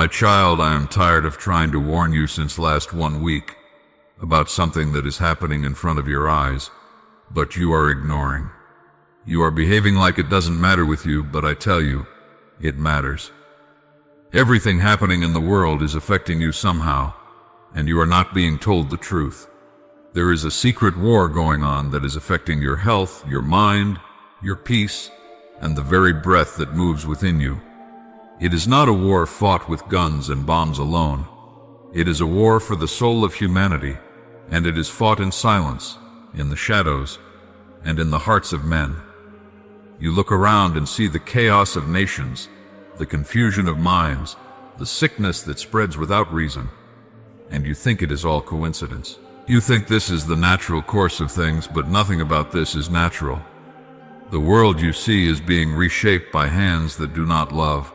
My child, I am tired of trying to warn you since last 1 week about something that is happening in front of your eyes, but you are ignoring. You are behaving like it doesn't matter with you, but I tell you, it matters. Everything happening in the world is affecting you somehow, and you are not being told the truth. There is a secret war going on that is affecting your health, your mind, your peace, and the very breath that moves within you. It is not a war fought with guns and bombs alone. It is a war for the soul of humanity, and it is fought in silence, in the shadows, and in the hearts of men. You look around and see the chaos of nations, the confusion of minds, the sickness that spreads without reason, and you think it is all coincidence. You think this is the natural course of things, but nothing about this is natural. The world you see is being reshaped by hands that do not love,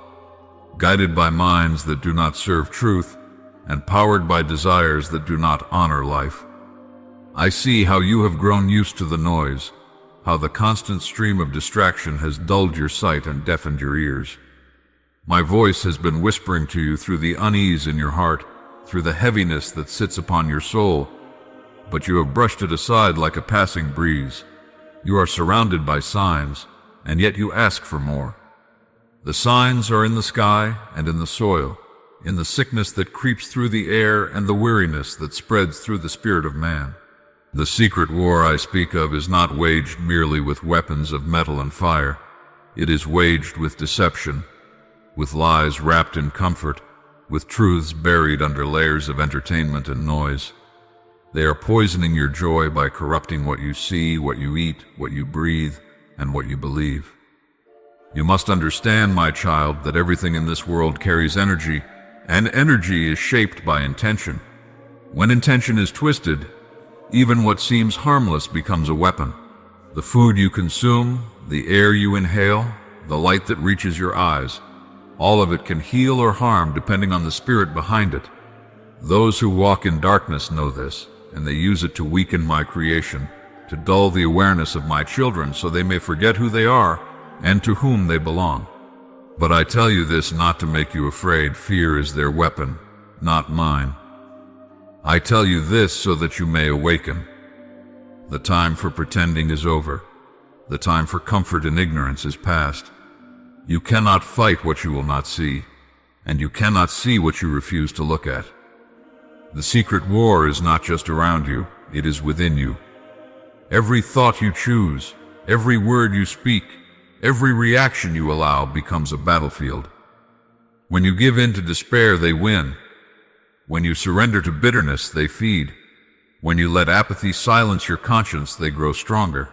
guided by minds that do not serve truth, and powered by desires that do not honor life. I see how you have grown used to the noise, how the constant stream of distraction has dulled your sight and deafened your ears. My voice has been whispering to you through the unease in your heart, through the heaviness that sits upon your soul, but you have brushed it aside like a passing breeze. You are surrounded by signs, and yet you ask for more. The signs are in the sky and in the soil, in the sickness that creeps through the air and the weariness that spreads through the spirit of man. The secret war I speak of is not waged merely with weapons of metal and fire. It is waged with deception, with lies wrapped in comfort, with truths buried under layers of entertainment and noise. They are poisoning your joy by corrupting what you see, what you eat, what you breathe, and what you believe. You must understand, my child, that everything in this world carries energy, and energy is shaped by intention. When intention is twisted, even what seems harmless becomes a weapon. The food you consume, the air you inhale, the light that reaches your eyes, all of it can heal or harm depending on the spirit behind it. Those who walk in darkness know this, and they use it to weaken my creation, to dull the awareness of my children so they may forget who they are and to whom they belong. But I tell you this not to make you afraid. Fear is their weapon, not mine. I tell you this so that you may awaken. The time for pretending is over. The time for comfort in ignorance is past. You cannot fight what you will not see, and you cannot see what you refuse to look at. The secret war is not just around you, it is within you. Every thought you choose, every word you speak, every reaction you allow becomes a battlefield. When you give in to despair, they win. When you surrender to bitterness, they feed. When you let apathy silence your conscience, they grow stronger.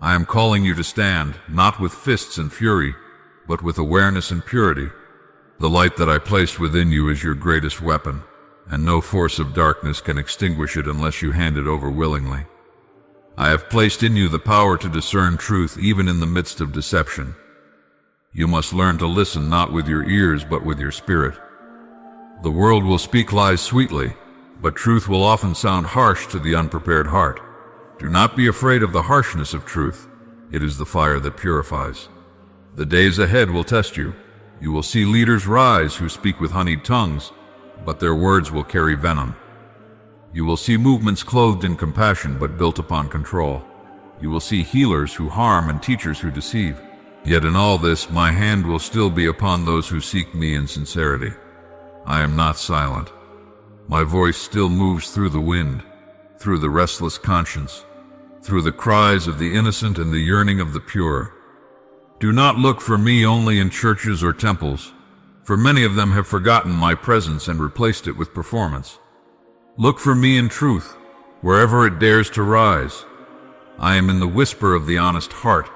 I am calling you to stand, not with fists and fury, but with awareness and purity. The light that I placed within you is your greatest weapon, and no force of darkness can extinguish it unless you hand it over willingly. I have placed in you the power to discern truth even in the midst of deception. You must learn to listen not with your ears but with your spirit. The world will speak lies sweetly, but truth will often sound harsh to the unprepared heart. Do not be afraid of the harshness of truth. It is the fire that purifies. The days ahead will test you. You will see leaders rise who speak with honeyed tongues, but their words will carry venom. You will see movements clothed in compassion but built upon control. You will see healers who harm and teachers who deceive. Yet in all this, my hand will still be upon those who seek me in sincerity. I am not silent. My voice still moves through the wind, through the restless conscience, through the cries of the innocent and the yearning of the pure. Do not look for me only in churches or temples, for many of them have forgotten my presence and replaced it with performance. Look for me in truth, wherever it dares to rise. I am in the whisper of the honest heart,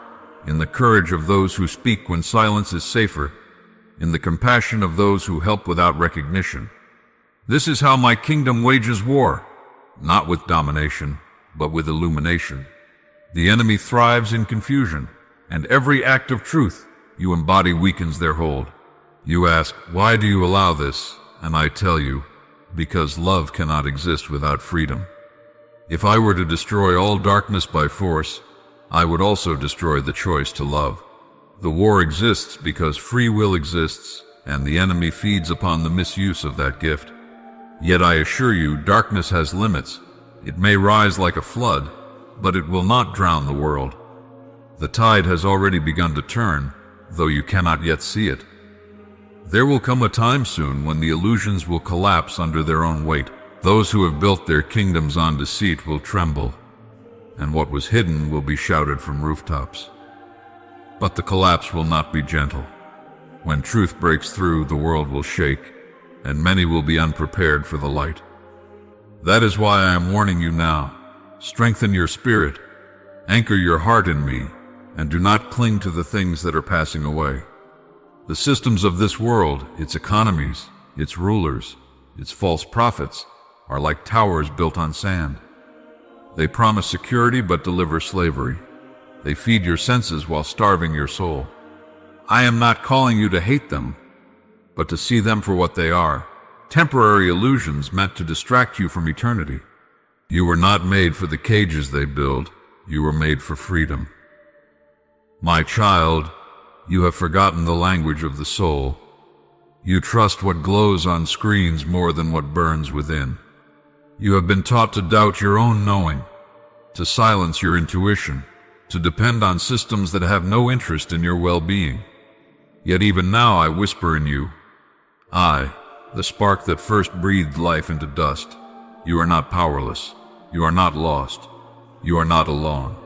in the courage of those who speak when silence is safer, in the compassion of those who help without recognition. This is how my kingdom wages war, not with domination, but with illumination. The enemy thrives in confusion, and every act of truth you embody weakens their hold. You ask, why do you allow this? And I tell you, because love cannot exist without freedom. If I were to destroy all darkness by force, I would also destroy the choice to love. The war exists because free will exists, and the enemy feeds upon the misuse of that gift. Yet I assure you, darkness has limits. It may rise like a flood, but it will not drown the world. The tide has already begun to turn, though you cannot yet see it. There will come a time soon when the illusions will collapse under their own weight. Those who have built their kingdoms on deceit will tremble, and what was hidden will be shouted from rooftops. But the collapse will not be gentle. When truth breaks through, the world will shake, and many will be unprepared for the light. That is why I am warning you now. Strengthen your spirit, anchor your heart in me, and do not cling to the things that are passing away. The systems of this world, its economies, its rulers, its false prophets, are like towers built on sand. They promise security but deliver slavery. They feed your senses while starving your soul. I am not calling you to hate them, but to see them for what they are, temporary illusions meant to distract you from eternity. You were not made for the cages they build. You were made for freedom. My child, you have forgotten the language of the soul. You trust what glows on screens more than what burns within. You have been taught to doubt your own knowing, to silence your intuition, to depend on systems that have no interest in your well-being. Yet even now I whisper in you, I, the spark that first breathed life into dust. You are not powerless. You are not lost. You are not alone.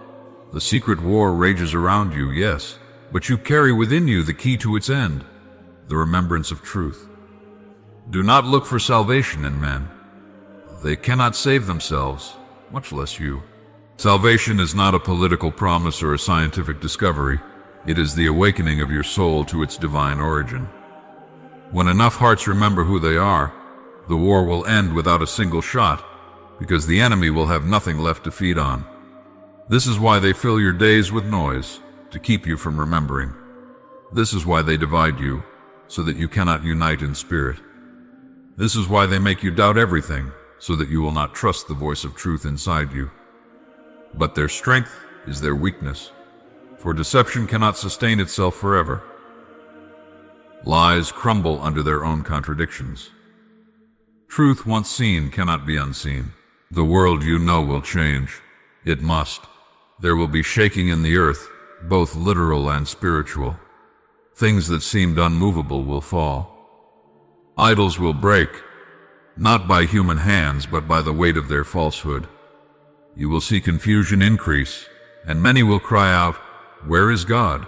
The secret war rages around you, yes, but you carry within you the key to its end, the remembrance of truth. Do not look for salvation in men. They cannot save themselves, much less you. Salvation is not a political promise or a scientific discovery. It is the awakening of your soul to its divine origin. When enough hearts remember who they are, the war will end without a single shot, because the enemy will have nothing left to feed on. This is why they fill your days with noise, to keep you from remembering. This is why they divide you, so that you cannot unite in spirit. This is why they make you doubt everything, so that you will not trust the voice of truth inside you. But their strength is their weakness, for deception cannot sustain itself forever. Lies crumble under their own contradictions. Truth once seen cannot be unseen. The world you know will change. It must. There will be shaking in the earth, both literal and spiritual. Things that seemed unmovable will fall. Idols will break, not by human hands, but by the weight of their falsehood. You will see confusion increase, and many will cry out, "Where is God?"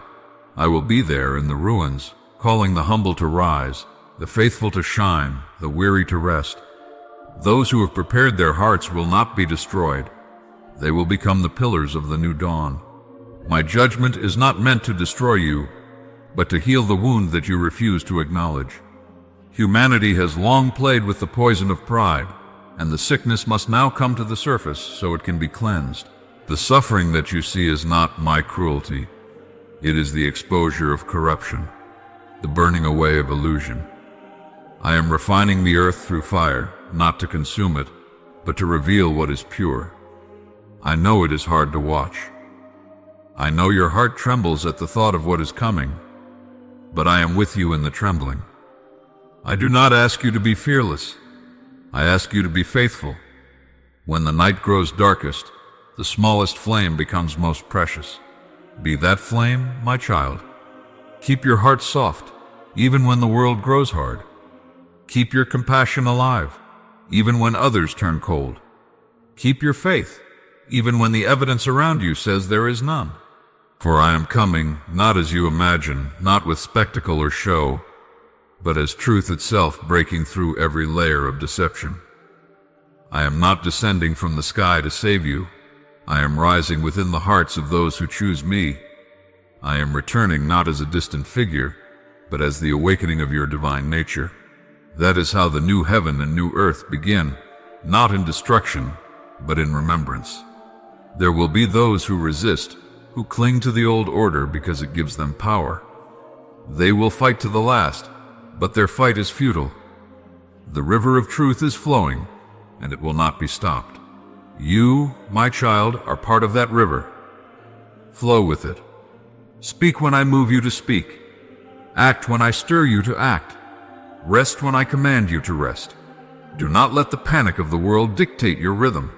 I will be there in the ruins, calling the humble to rise, the faithful to shine, the weary to rest. Those who have prepared their hearts will not be destroyed. They will become the pillars of the new dawn. My judgment is not meant to destroy you, but to heal the wound that you refuse to acknowledge. Humanity has long played with the poison of pride, and the sickness must now come to the surface so it can be cleansed. The suffering that you see is not my cruelty. It is the exposure of corruption, the burning away of illusion. I am refining the earth through fire, not to consume it, but to reveal what is pure. I know it is hard to watch. I know your heart trembles at the thought of what is coming, but I am with you in the trembling. I do not ask you to be fearless. I ask you to be faithful. When the night grows darkest, the smallest flame becomes most precious. Be that flame, my child. Keep your heart soft, even when the world grows hard. Keep your compassion alive, even when others turn cold. Keep your faith, even when the evidence around you says there is none. For I am coming, not as you imagine, not with spectacle or show, but as truth itself breaking through every layer of deception. I am not descending from the sky to save you. I am rising within the hearts of those who choose me. I am returning not as a distant figure, but as the awakening of your divine nature. That is how the new heaven and new earth begin, not in destruction, but in remembrance. There will be those who resist, who cling to the old order because it gives them power. They will fight to the last, but their fight is futile. The river of truth is flowing, and it will not be stopped. You, my child, are part of that river. Flow with it. Speak when I move you to speak. Act when I stir you to act. Rest when I command you to rest. Do not let the panic of the world dictate your rhythm.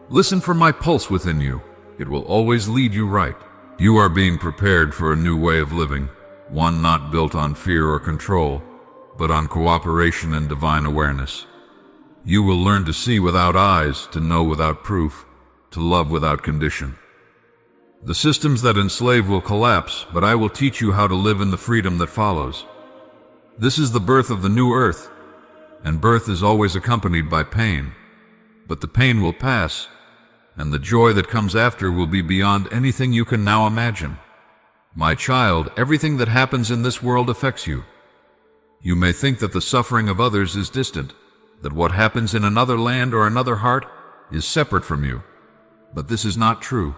Listen for my pulse within you. It will always lead you right. You are being prepared for a new way of living, one not built on fear or control, but on cooperation and divine awareness. You will learn to see without eyes, to know without proof, to love without condition. The systems that enslave will collapse, but I will teach you how to live in the freedom that follows. This is the birth of the new earth, and birth is always accompanied by pain. But the pain will pass, and the joy that comes after will be beyond anything you can now imagine. My child, everything that happens in this world affects you. You may think that the suffering of others is distant, that what happens in another land or another heart is separate from you. But this is not true.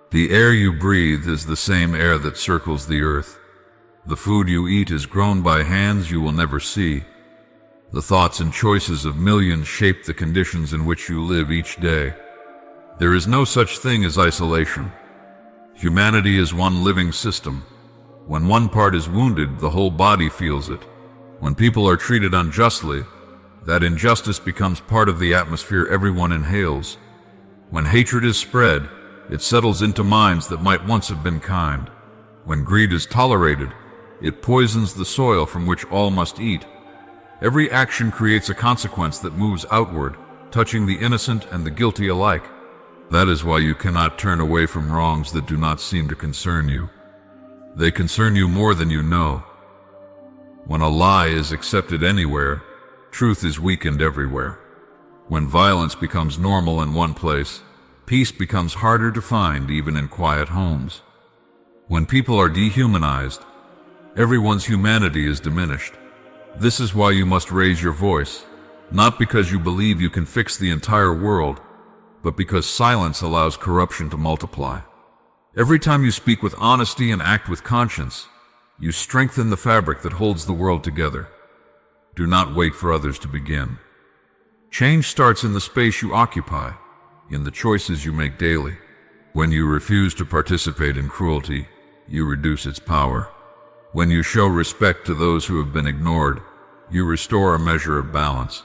The air you breathe is the same air that circles the earth. The food you eat is grown by hands you will never see. The thoughts and choices of millions shape the conditions in which you live each day. There is no such thing as isolation. Humanity is one living system. When one part is wounded, the whole body feels it. When people are treated unjustly, that injustice becomes part of the atmosphere everyone inhales. When hatred is spread, it settles into minds that might once have been kind. When greed is tolerated, it poisons the soil from which all must eat. Every action creates a consequence that moves outward, touching the innocent and the guilty alike. That is why you cannot turn away from wrongs that do not seem to concern you. They concern you more than you know. When a lie is accepted anywhere, truth is weakened everywhere. When violence becomes normal in one place, peace becomes harder to find even in quiet homes. When people are dehumanized, everyone's humanity is diminished. This is why you must raise your voice, not because you believe you can fix the entire world, but because silence allows corruption to multiply. Every time you speak with honesty and act with conscience, you strengthen the fabric that holds the world together. Do not wait for others to begin. Change starts in the space you occupy, in the choices you make daily. When you refuse to participate in cruelty, you reduce its power. When you show respect to those who have been ignored, you restore a measure of balance.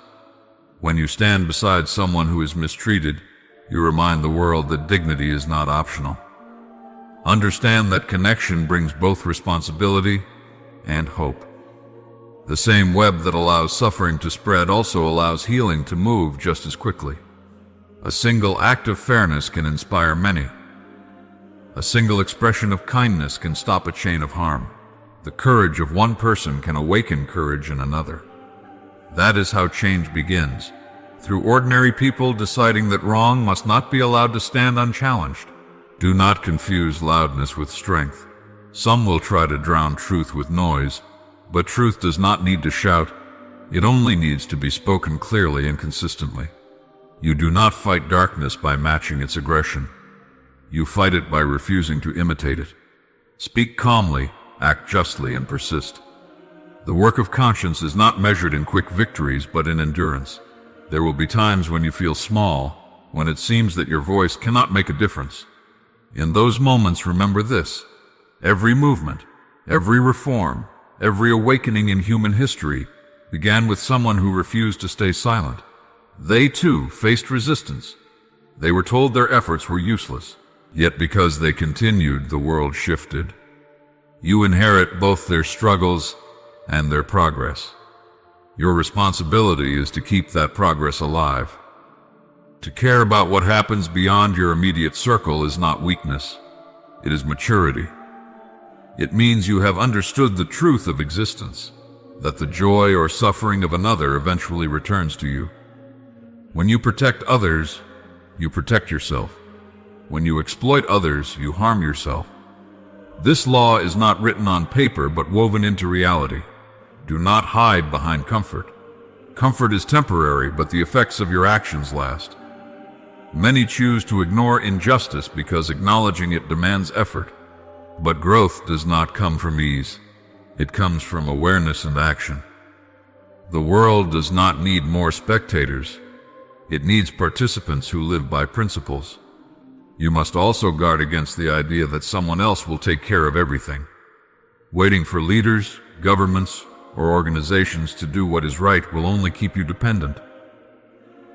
When you stand beside someone who is mistreated, you remind the world that dignity is not optional. Understand that connection brings both responsibility and hope. The same web that allows suffering to spread also allows healing to move just as quickly. A single act of fairness can inspire many. A single expression of kindness can stop a chain of harm. The courage of one person can awaken courage in another. That is how change begins, through ordinary people deciding that wrong must not be allowed to stand unchallenged. Do not confuse loudness with strength. Some will try to drown truth with noise, but truth does not need to shout. It only needs to be spoken clearly and consistently. You do not fight darkness by matching its aggression. You fight it by refusing to imitate it. Speak calmly, act justly, and persist. The work of conscience is not measured in quick victories, but in endurance. There will be times when you feel small, when it seems that your voice cannot make a difference. In those moments, remember this: every movement, every reform, every awakening in human history began with someone who refused to stay silent. They too faced resistance. They were told their efforts were useless, yet because they continued, the world shifted. You inherit both their struggles and their progress. Your responsibility is to keep that progress alive. To care about what happens beyond your immediate circle is not weakness. It is maturity. It means you have understood the truth of existence, that the joy or suffering of another eventually returns to you. When you protect others, you protect yourself. When you exploit others, you harm yourself. This law is not written on paper but woven into reality. Do not hide behind comfort. Comfort is temporary, but the effects of your actions last. Many choose to ignore injustice because acknowledging it demands effort. But growth does not come from ease. It comes from awareness and action. The world does not need more spectators. It needs participants who live by principles. You must also guard against the idea that someone else will take care of everything. Waiting for leaders, governments, or organizations to do what is right will only keep you dependent.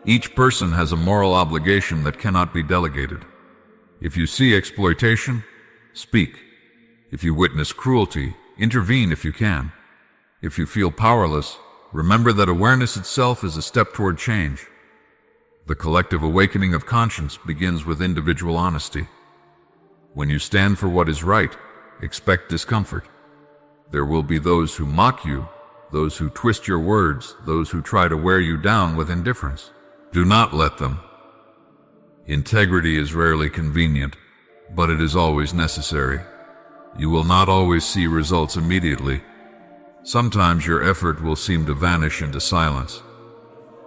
Each person has a moral obligation that cannot be delegated. If you see exploitation, speak. If you witness cruelty, intervene if you can. If you feel powerless, remember that awareness itself is a step toward change. The collective awakening of conscience begins with individual honesty. When you stand for what is right, expect discomfort. There will be those who mock you, those who twist your words, those who try to wear you down with indifference. Do not let them. Integrity is rarely convenient, but it is always necessary. You will not always see results immediately. Sometimes your effort will seem to vanish into silence.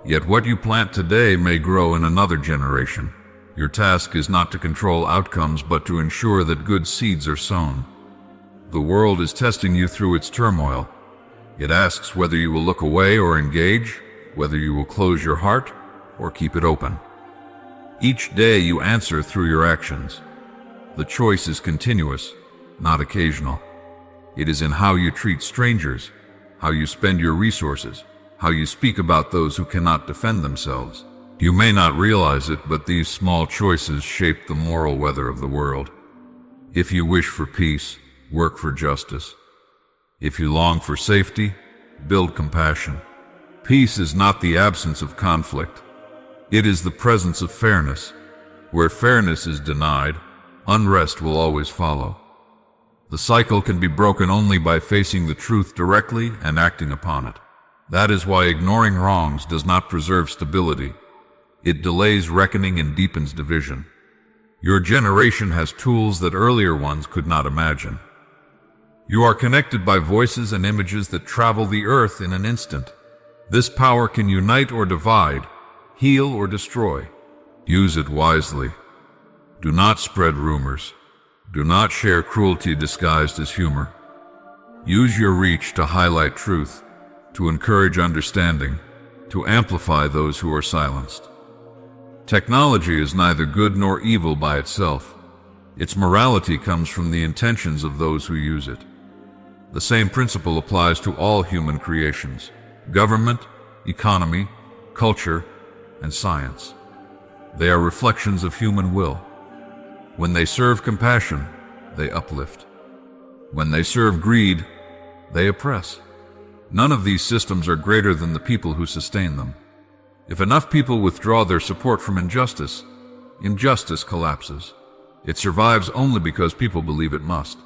Yet what you plant today may grow in another generation. Your task is not to control outcomes, but to ensure that good seeds are sown. The world is testing you through its turmoil. It asks whether you will look away or engage, whether you will close your heart or keep it open. Each day you answer through your actions. The choice is continuous, not occasional. It is in how you treat strangers, how you spend your resources, how you speak about those who cannot defend themselves. You may not realize it, but these small choices shape the moral weather of the world. If you wish for peace, work for justice. If you long for safety, build compassion. Peace is not the absence of conflict. It is the presence of fairness. Where fairness is denied, unrest will always follow. The cycle can be broken only by facing the truth directly and acting upon it. That is why ignoring wrongs does not preserve stability. It delays reckoning and deepens division. Your generation has tools that earlier ones could not imagine. You are connected by voices and images that travel the earth in an instant. This power can unite or divide, heal or destroy. Use it wisely. Do not spread rumors. Do not share cruelty disguised as humor. Use your reach to highlight truth, to encourage understanding, to amplify those who are silenced. Technology is neither good nor evil by itself. Its morality comes from the intentions of those who use it. The same principle applies to all human creations: government, economy, culture, and science. They are reflections of human will. When they serve compassion, they uplift. When they serve greed, they oppress. None of these systems are greater than the people who sustain them. If enough people withdraw their support from injustice, injustice collapses. It survives only because people believe it must.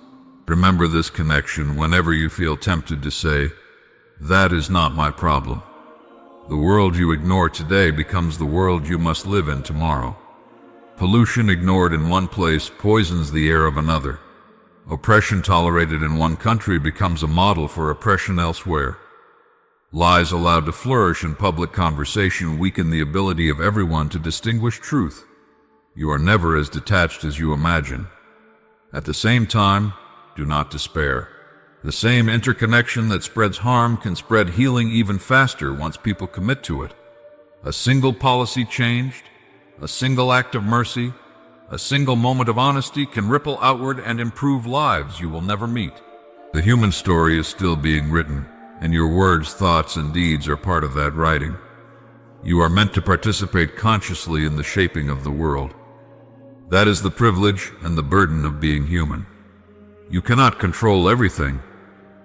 Remember this connection whenever you feel tempted to say, "That is not my problem." The world you ignore today becomes the world you must live in tomorrow. Pollution ignored in one place poisons the air of another. Oppression tolerated in one country becomes a model for oppression elsewhere. Lies allowed to flourish in public conversation weaken the ability of everyone to distinguish truth. You are never as detached as you imagine. At the same time, do not despair. The same interconnection that spreads harm can spread healing even faster once people commit to it. A single policy changed, a single act of mercy, a single moment of honesty can ripple outward and improve lives you will never meet. The human story is still being written, and your words, thoughts, and deeds are part of that writing. You are meant to participate consciously in the shaping of the world. That is the privilege and the burden of being human. You cannot control everything,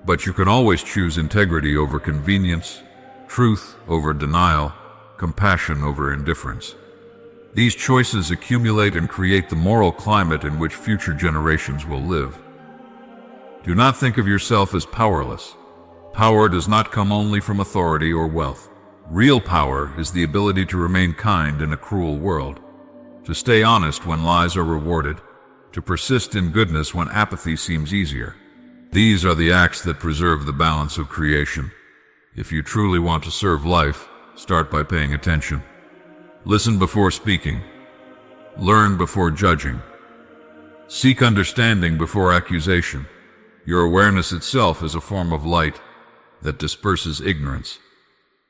but you can always choose integrity over convenience, truth over denial, compassion over indifference. These choices accumulate and create the moral climate in which future generations will live. Do not think of yourself as powerless. Power does not come only from authority or wealth. Real power is the ability to remain kind in a cruel world, to stay honest when lies are rewarded, to persist in goodness when apathy seems easier. These are the acts that preserve the balance of creation. If you truly want to serve life, start by paying attention. Listen before speaking. Learn before judging. Seek understanding before accusation. Your awareness itself is a form of light that disperses ignorance.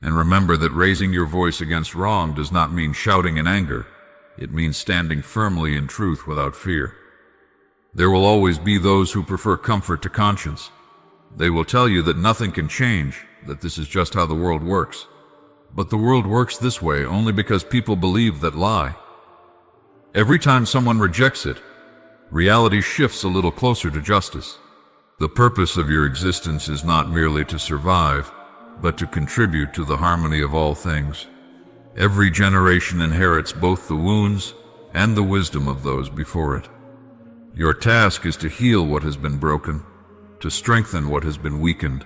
And remember that raising your voice against wrong does not mean shouting in anger. It means standing firmly in truth without fear. There will always be those who prefer comfort to conscience. They will tell you that nothing can change, that this is just how the world works. But the world works this way only because people believe that lie. Every time someone rejects it, reality shifts a little closer to justice. The purpose of your existence is not merely to survive, but to contribute to the harmony of all things. Every generation inherits both the wounds and the wisdom of those before it. Your task is to heal what has been broken, to strengthen what has been weakened,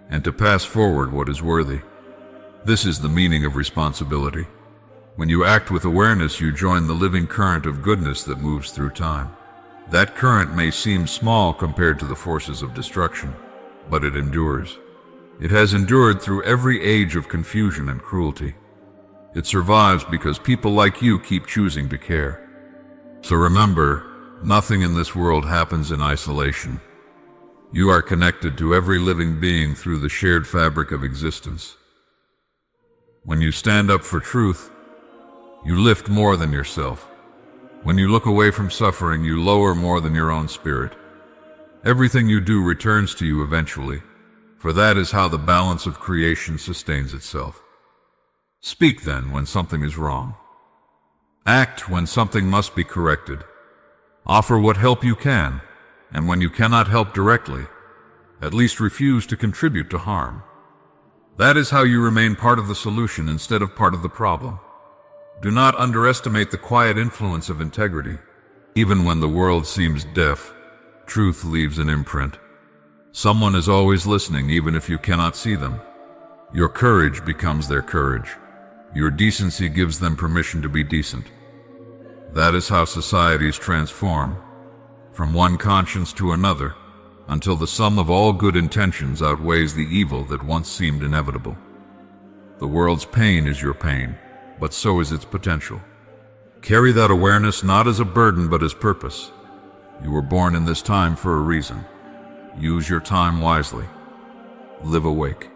and to pass forward what is worthy. This is the meaning of responsibility. When you act with awareness, you join the living current of goodness that moves through time. That current may seem small compared to the forces of destruction, but it endures. It has endured through every age of confusion and cruelty. It survives because people like you keep choosing to care. So remember, nothing in this world happens in isolation. You are connected to every living being through the shared fabric of existence. When you stand up for truth, you lift more than yourself. When you look away from suffering, you lower more than your own spirit. Everything you do returns to you eventually, for that is how the balance of creation sustains itself. Speak then when something is wrong. Act when something must be corrected. Offer what help you can, and when you cannot help directly, at least refuse to contribute to harm. That is how you remain part of the solution instead of part of the problem. Do not underestimate the quiet influence of integrity. Even when the world seems deaf, truth leaves an imprint. Someone is always listening, even if you cannot see them. Your courage becomes their courage. Your decency gives them permission to be decent. That is how societies transform, from one conscience to another, until the sum of all good intentions outweighs the evil that once seemed inevitable. The world's pain is your pain, but so is its potential. Carry that awareness not as a burden but as purpose. You were born in this time for a reason. Use your time wisely. Live awake.